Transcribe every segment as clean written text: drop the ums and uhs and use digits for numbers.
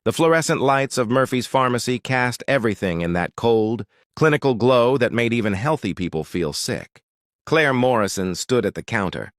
The fluorescent lights of Murphy's pharmacy cast everything in that cold, clinical glow that made even healthy people feel sick. Claire Morrison stood at the counter,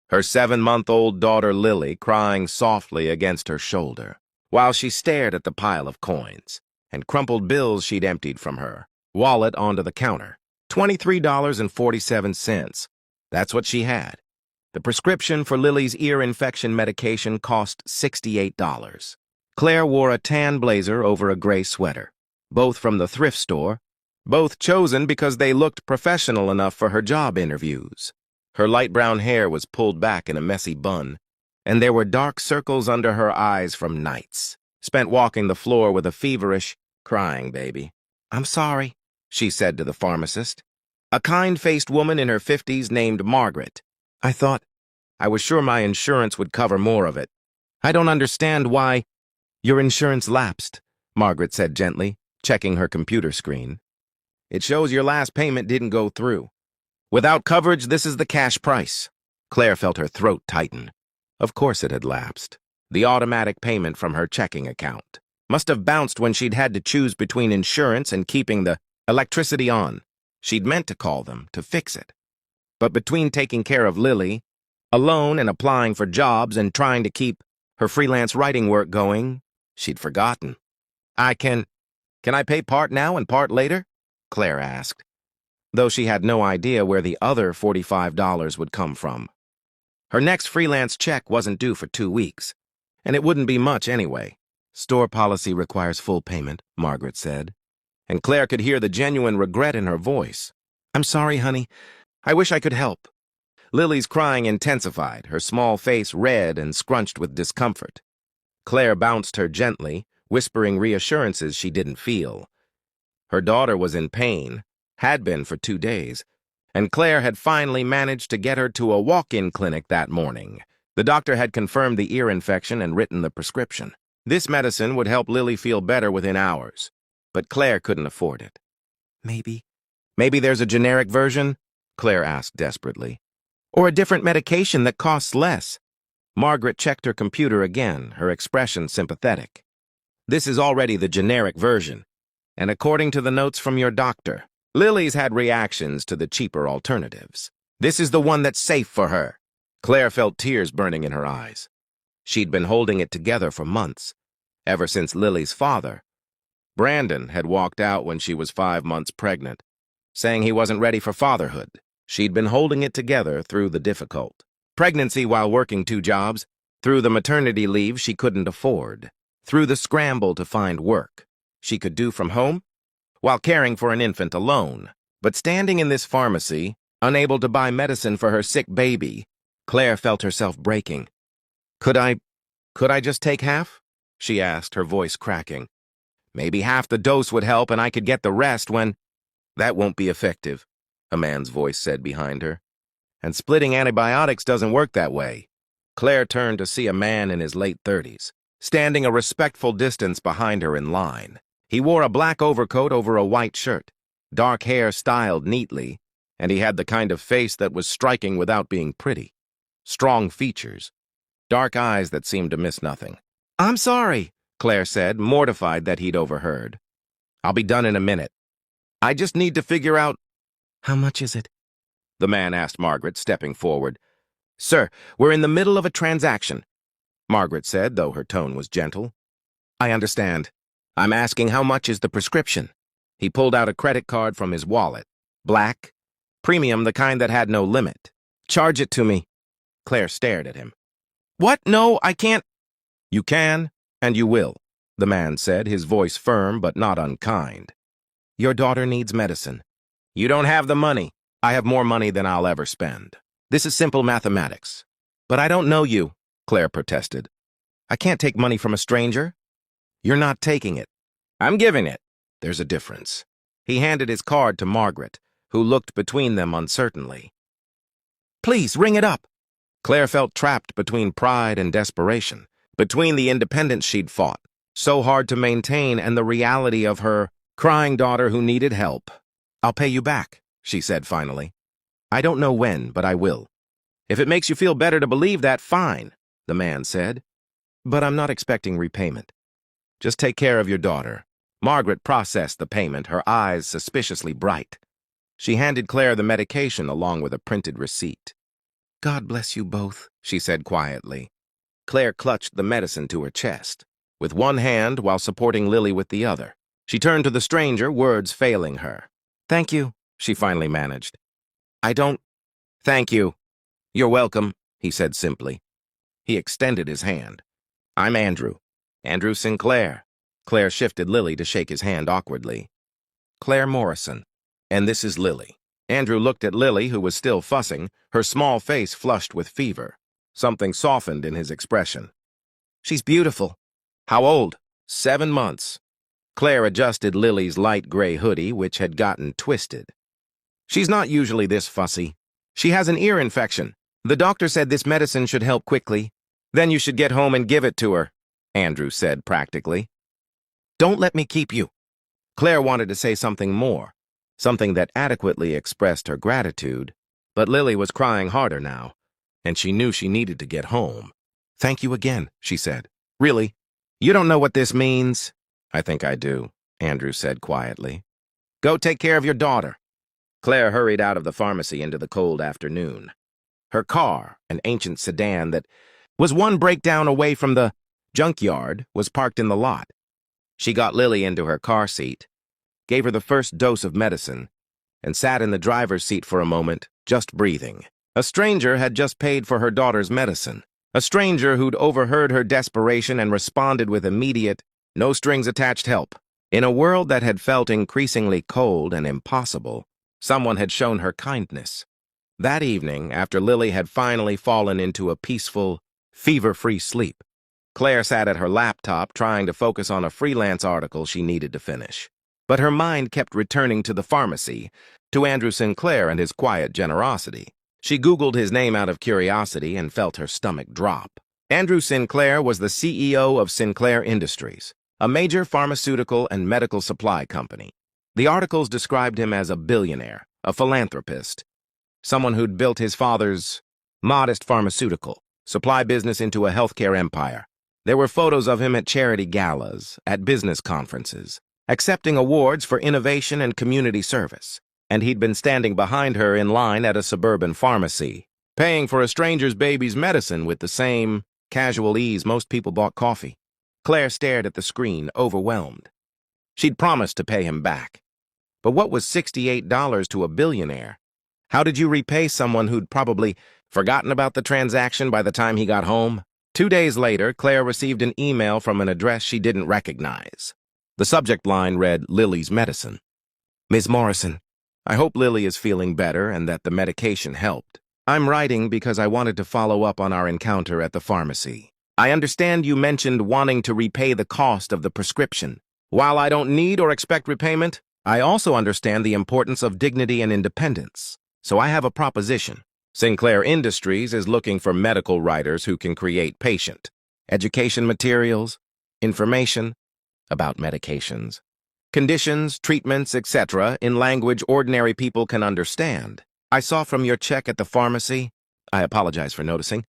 her 7-month-old daughter Lily crying softly against her shoulder, while she stared at the pile of coins and crumpled bills she'd emptied from her wallet onto the counter. $23.47. That's what she had. The prescription for Lily's ear infection medication cost $68. Claire wore a tan blazer over a gray sweater, both from the thrift store, both chosen because they looked professional enough for her job interviews. Her light brown hair was pulled back in a messy bun, and there were dark circles under her eyes from nights, spent walking the floor with a feverish, crying baby. "I'm sorry," she said to the pharmacist, a kind-faced woman in her 50s named Margaret. "I was sure my insurance would cover more of it. I don't understand why—" "Your insurance lapsed," Margaret said gently, checking her computer screen. "It shows your last payment didn't go through. Without coverage, this is the cash price." Claire felt her throat tighten. Of course it had lapsed. The automatic payment from her checking account must have bounced when she'd had to choose between insurance and keeping the electricity on. She'd meant to call them to fix it. But between taking care of Lily, alone and applying for jobs and trying to keep her freelance writing work going, she'd forgotten. Can I pay part now and part later?" Claire asked, though she had no idea where the other $45 would come from. Her next freelance check wasn't due for 2 weeks, and it wouldn't be much anyway. "Store policy requires full payment," Margaret said, and Claire could hear the genuine regret in her voice. "I'm sorry, honey. I wish I could help." Lily's crying intensified, her small face red and scrunched with discomfort. Claire bounced her gently, whispering reassurances she didn't feel. Her daughter was in pain, had been for 2 days, and Claire had finally managed to get her to a walk-in clinic that morning. The doctor had confirmed the ear infection and written the prescription. This medicine would help Lily feel better within hours, but Claire couldn't afford it. Maybe there's a generic version?" Claire asked desperately. "Or a different medication that costs less?" Margaret checked her computer again, her expression sympathetic. "This is already the generic version, and according to the notes from your doctor, Lily's had reactions to the cheaper alternatives. This is the one that's safe for her." Claire felt tears burning in her eyes. She'd been holding it together for months, ever since Lily's father, Brandon, had walked out when she was 5 months pregnant, saying he wasn't ready for fatherhood. She'd been holding it together through the difficult pregnancy while working 2 jobs, through the maternity leave she couldn't afford, through the scramble to find work she could do from home, while caring for an infant alone. But standing in this pharmacy, unable to buy medicine for her sick baby, Claire felt herself breaking. Could I just take half?" she asked, her voice cracking. "Maybe half the dose would help and I could get the rest when—" "That won't be effective," a man's voice said behind her. "And splitting antibiotics doesn't work that way." Claire turned to see a man in his late 30s, standing a respectful distance behind her in line. He wore a black overcoat over a white shirt, dark hair styled neatly, and he had the kind of face that was striking without being pretty. Strong features, dark eyes that seemed to miss nothing. "I'm sorry," Claire said, mortified that he'd overheard. "I'll be done in a minute. I just need to figure out—" "How much is it?" the man asked Margaret, stepping forward. "Sir, we're in the middle of a transaction," Margaret said, though her tone was gentle. "I understand. I'm asking how much is the prescription." He pulled out a credit card from his wallet. Black, premium, the kind that had no limit. "Charge it to me." Claire stared at him. "What? No, I can't." "You can, and you will," the man said, his voice firm but not unkind. "Your daughter needs medicine. You don't have the money. I have more money than I'll ever spend. This is simple mathematics." "But I don't know you," Claire protested. "I can't take money from a stranger." "You're not taking it. I'm giving it. There's a difference." He handed his card to Margaret, who looked between them uncertainly. "Please, ring it up." Claire felt trapped between pride and desperation, between the independence she'd fought so hard to maintain and the reality of her crying daughter who needed help. "I'll pay you back," she said finally. "I don't know when, but I will." "If it makes you feel better to believe that, fine," the man said. "But I'm not expecting repayment." Just take care of your daughter." Margaret processed the payment, her eyes suspiciously bright. She handed Claire the medication along with a printed receipt. "God bless you both," she said quietly. Claire clutched the medicine to her chest, with one hand while supporting Lily with the other. She turned to the stranger, words failing her. "Thank you," she finally managed. "I don't—" "Thank you. You're welcome," he said simply. He extended his hand. "I'm Andrew. Andrew Sinclair." Claire shifted Lily to shake his hand awkwardly. "Claire Morrison. And this is Lily." Andrew looked at Lily, who was still fussing, her small face flushed with fever. Something softened in his expression. "She's beautiful." "How old?" 7 months. Claire adjusted Lily's light gray hoodie, which had gotten twisted. "She's not usually this fussy. She has an ear infection. The doctor said this medicine should help quickly. Then you should get home and give it to her," Andrew said practically. "Don't let me keep you." Claire wanted to say something more, something that adequately expressed her gratitude, but Lily was crying harder now, and she knew she needed to get home. "Thank you again," she said. "Really? You don't know what this means?" "I think I do," Andrew said quietly. "Go take care of your daughter." Claire hurried out of the pharmacy into the cold afternoon. Her car, an ancient sedan that was one breakdown away from the junkyard, was parked in the lot. She got Lily into her car seat, gave her the first dose of medicine, and sat in the driver's seat for a moment, just breathing. A stranger had just paid for her daughter's medicine. A stranger who'd overheard her desperation and responded with immediate, no-strings-attached help. In a world that had felt increasingly cold and impossible, someone had shown her kindness. That evening, after Lily had finally fallen into a peaceful, fever-free sleep, Claire sat at her laptop trying to focus on a freelance article she needed to finish. But her mind kept returning to the pharmacy, to Andrew Sinclair and his quiet generosity. She Googled his name out of curiosity and felt her stomach drop. Andrew Sinclair was the CEO of Sinclair Industries, a major pharmaceutical and medical supply company. The articles described him as a billionaire, a philanthropist, someone who'd built his father's modest pharmaceutical supply business into a healthcare empire. There were photos of him at charity galas, at business conferences, accepting awards for innovation and community service. And he'd been standing behind her in line at a suburban pharmacy, paying for a stranger's baby's medicine with the same casual ease most people bought coffee. Claire stared at the screen, overwhelmed. She'd promised to pay him back. But what was $68 to a billionaire? How did you repay someone who'd probably forgotten about the transaction by the time he got home? 2 days later, Claire received an email from an address she didn't recognize. The subject line read, "Lily's medicine." "Ms. Morrison, I hope Lily is feeling better and that the medication helped. I'm writing because I wanted to follow up on our encounter at the pharmacy. I understand you mentioned wanting to repay the cost of the prescription. While I don't need or expect repayment, I also understand the importance of dignity and independence. So I have a proposition. Sinclair Industries is looking for medical writers who can create patient education materials, information about medications, conditions, treatments, etc., in language ordinary people can understand. I saw from your check at the pharmacy, I apologize for noticing,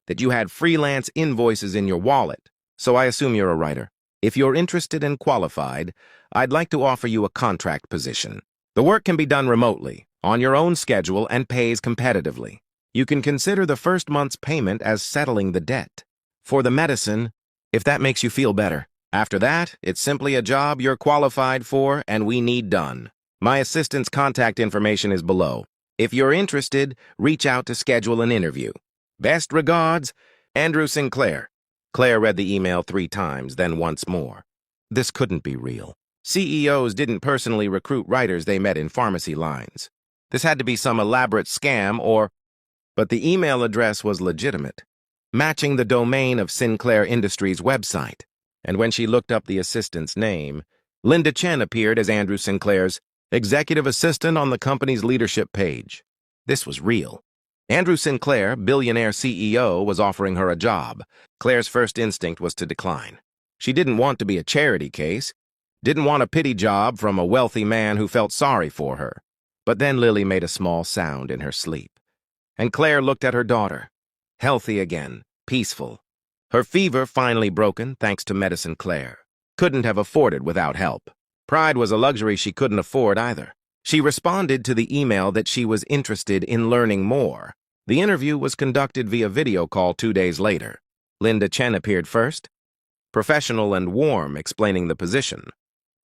that you had freelance invoices in your wallet, so I assume you're a writer. If you're interested and qualified, I'd like to offer you a contract position. The work can be done remotely, on your own schedule, and pays competitively. You can consider the first month's payment as settling the debt for the medicine, if that makes you feel better. After that, it's simply a job you're qualified for and we need done. My assistant's contact information is below. If you're interested, reach out to schedule an interview. Best regards, Andrew Sinclair. Claire read the email 3 times, then once more. This couldn't be real. CEOs didn't personally recruit writers they met in pharmacy lines. This had to be some elaborate scam but the email address was legitimate, matching the domain of Sinclair Industries' website. And when she looked up the assistant's name, Linda Chen appeared as Andrew Sinclair's executive assistant on the company's leadership page. This was real. Andrew Sinclair, billionaire CEO, was offering her a job. Claire's first instinct was to decline. She didn't want to be a charity case, didn't want a pity job from a wealthy man who felt sorry for her. But then Lily made a small sound in her sleep, and Claire looked at her daughter, healthy again, peaceful. Her fever finally broken thanks to Medicine Claire. couldn't have afforded without help. Pride was a luxury she couldn't afford either. She responded to the email that she was interested in learning more. The interview was conducted via video call 2 days later. Linda Chen appeared first, professional and warm, explaining the position.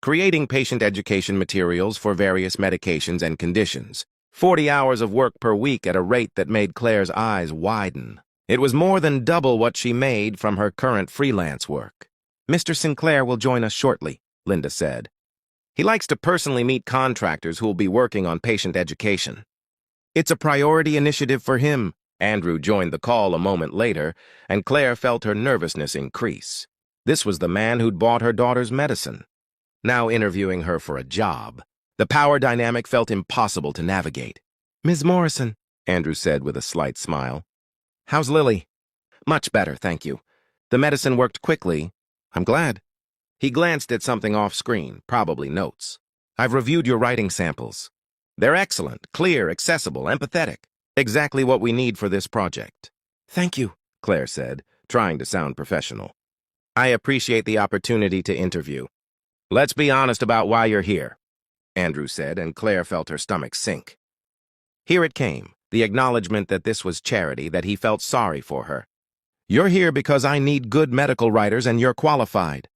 Creating patient education materials for various medications and conditions. 40 hours of work per week at a rate that made Claire's eyes widen. It was more than double what she made from her current freelance work. "Mr. Sinclair will join us shortly," Linda said. "He likes to personally meet contractors who will be working on patient education. It's a priority initiative for him." Andrew joined the call a moment later, and Claire felt her nervousness increase. This was the man who'd bought her daughter's medicine, now interviewing her for a job. The power dynamic felt impossible to navigate. "Ms. Morrison," Andrew said with a slight smile. "How's Lily?" "Much better, thank you. The medicine worked quickly. I'm glad." He glanced at something off-screen, probably notes. "I've reviewed your writing samples. They're excellent, clear, accessible, empathetic. Exactly what we need for this project." "Thank you," Claire said, trying to sound professional. "I appreciate the opportunity to interview. Let's be honest about why you're here," Andrew said, and Claire felt her stomach sink. Here it came, the acknowledgement that this was charity, that he felt sorry for her. "You're here because I need good medical writers and you're qualified.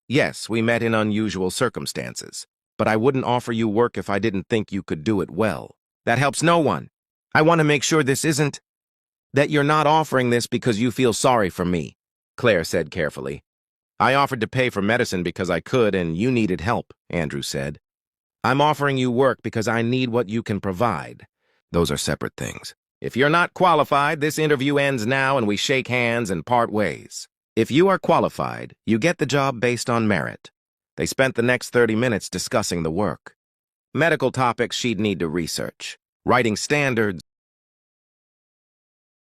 Yes, we met in unusual circumstances, but I wouldn't offer you work if I didn't think you could do it well. That helps no one. I want to make sure that you're not offering this because you feel sorry for me," Claire said carefully. "I offered to pay for medicine because I could and you needed help," Andrew said. "I'm offering you work because I need what you can provide. Those are separate things. If you're not qualified, this interview ends now and we shake hands and part ways. If you are qualified, you get the job based on merit." They spent the next 30 minutes discussing the work. Medical topics she'd need to research, writing standards,